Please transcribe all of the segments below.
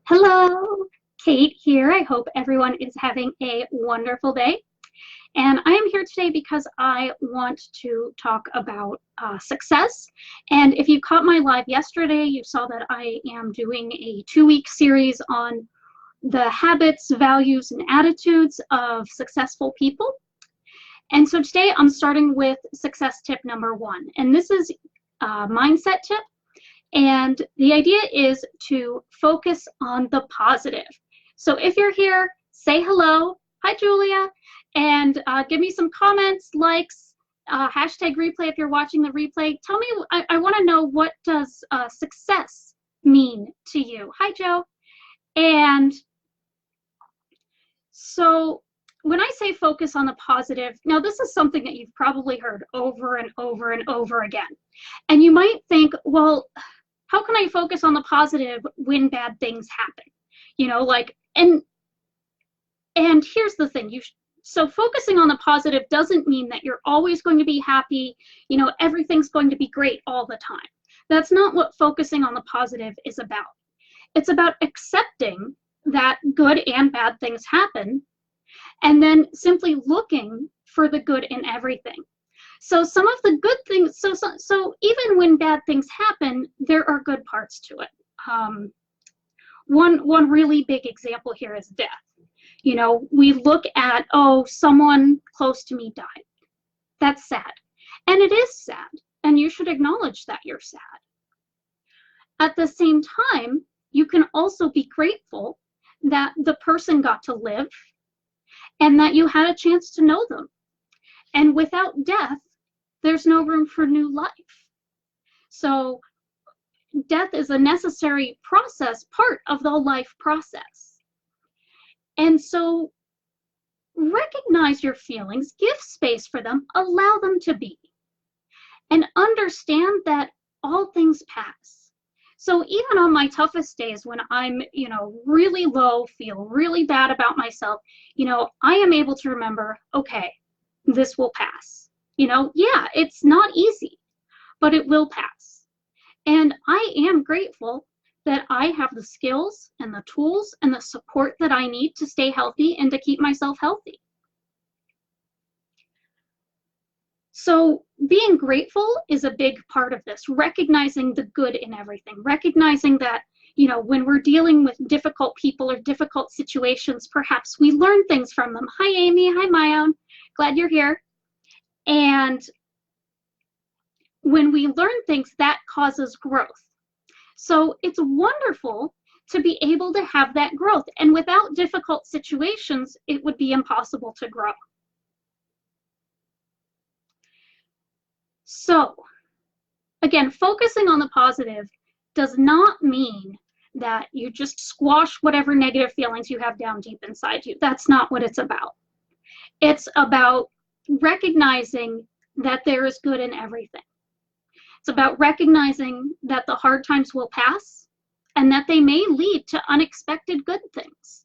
Hello, Kate here. I hope everyone is having a wonderful day. And I am here today because I want to talk about success. And if you caught my live yesterday, you saw that I am doing a 2-week series on the habits, values, and attitudes of successful people. And so today I'm starting with success tip number 1. And this is a mindset tip. And the idea is to focus on the positive. So if you're here, say hello. Hi, Julia. And give me some comments, likes, hashtag replay if you're watching the replay. Tell me, I want to know, what does success mean to you? Hi, Joe. And so when I say focus on the positive, now this is something that you've probably heard over and over and over again. And you might think, well, how can I focus on the positive when bad things happen? You know, like, and here's the thing, so focusing on the positive doesn't mean that you're always going to be happy, you know, everything's going to be great all the time. That's not what focusing on the positive is about. It's about accepting that good and bad things happen, and then simply looking for the good in everything. So some of the good things, so even when bad things happen, there are good parts to it. One really big example here is death. You know, we look at, oh, someone close to me died. That's sad. And it is sad. And you should acknowledge that you're sad. At the same time, you can also be grateful that the person got to live and that you had a chance to know them. And without death, there's no room for new life. So death is a necessary process, part of the life process. And so recognize your feelings, give space for them, allow them to be, and understand that all things pass. So even on my toughest days, when I'm, you know, really low, feel really bad about myself, you know, I am able to remember, okay, this will pass. You know, yeah, it's not easy, but it will pass. And I am grateful that I have the skills and the tools and the support that I need to stay healthy and to keep myself healthy. So being grateful is a big part of this, recognizing the good in everything, recognizing that, you know, when we're dealing with difficult people or difficult situations, perhaps we learn things from them. Hi, Amy. Hi, Mayan. Glad you're here. And when we learn things, that causes growth. So it's wonderful to be able to have that growth. And without difficult situations, it would be impossible to grow. So again, focusing on the positive does not mean that you just squash whatever negative feelings you have down deep inside you. That's not what it's about. It's about recognizing that there is good in everything. It's about recognizing that the hard times will pass and that they may lead to unexpected good things.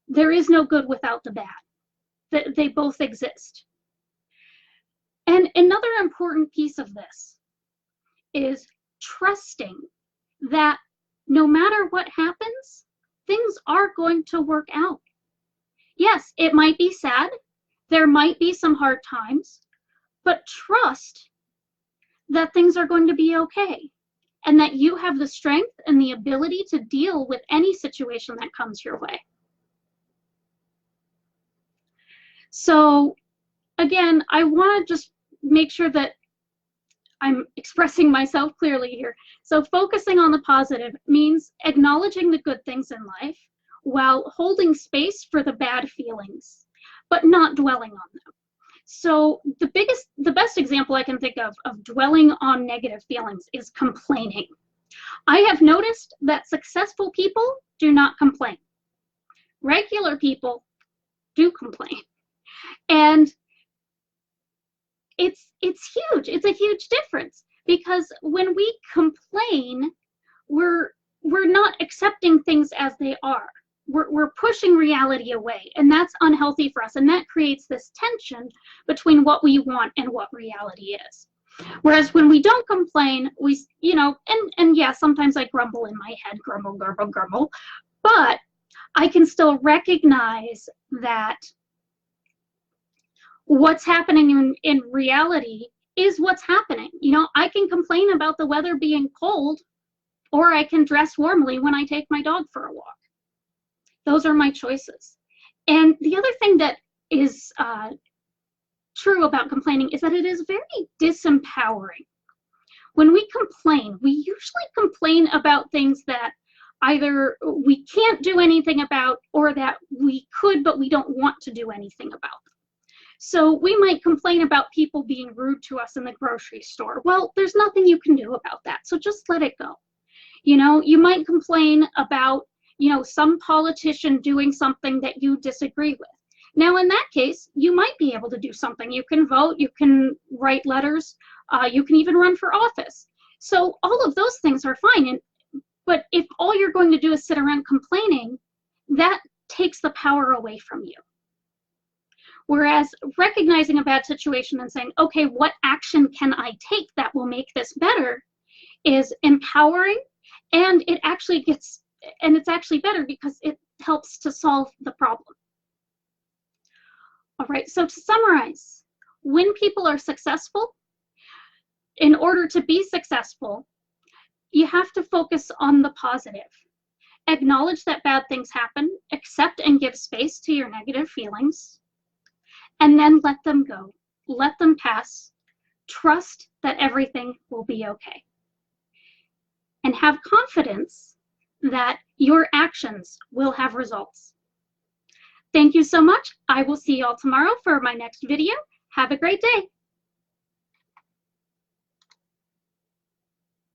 There is no good without the bad. They both exist. And another important piece of this is trusting that no matter what happens, things are going to work out. Yes, it might be sad. There might be some hard times, but trust that things are going to be okay and that you have the strength and the ability to deal with any situation that comes your way. So again, I want to just make sure that I'm expressing myself clearly here. So focusing on the positive means acknowledging the good things in life while holding space for the bad feelings, but not dwelling on them. So the best example I can think of dwelling on negative feelings is complaining. I have noticed that successful people do not complain. Regular people do complain. And it's huge. It's a huge difference, because when we complain, we're not accepting things as they are. We're pushing reality away, and that's unhealthy for us, and that creates this tension between what we want and what reality is. Whereas when we don't complain, we, you know, and yeah, sometimes I grumble in my head, grumble, grumble, grumble, but I can still recognize that what's happening in reality is what's happening. You know, I can complain about the weather being cold, or I can dress warmly when I take my dog for a walk. Those are my choices. And the other thing that is true about complaining is that it is very disempowering. When we complain, we usually complain about things that either we can't do anything about or that we could but we don't want to do anything about. So we might complain about people being rude to us in the grocery store. Well, there's nothing you can do about that, so just let it go. You know, you might complain about, you know, some politician doing something that you disagree with. Now, in that case, you might be able to do something. You can vote, you can write letters, you can even run for office. So all of those things are fine. But if all you're going to do is sit around complaining, that takes the power away from you. Whereas recognizing a bad situation and saying, okay, what action can I take that will make this better, is empowering, and it actually gets, and it's actually better because it helps to solve the problem. All right, so to summarize, when people are successful, in order to be successful, you have to focus on the positive. Acknowledge that bad things happen, accept and give space to your negative feelings, and then let them go. Let them pass. Trust that everything will be okay. And have confidence that your actions will have results. Thank you so much. I will see you all tomorrow for my next video. Have a great day.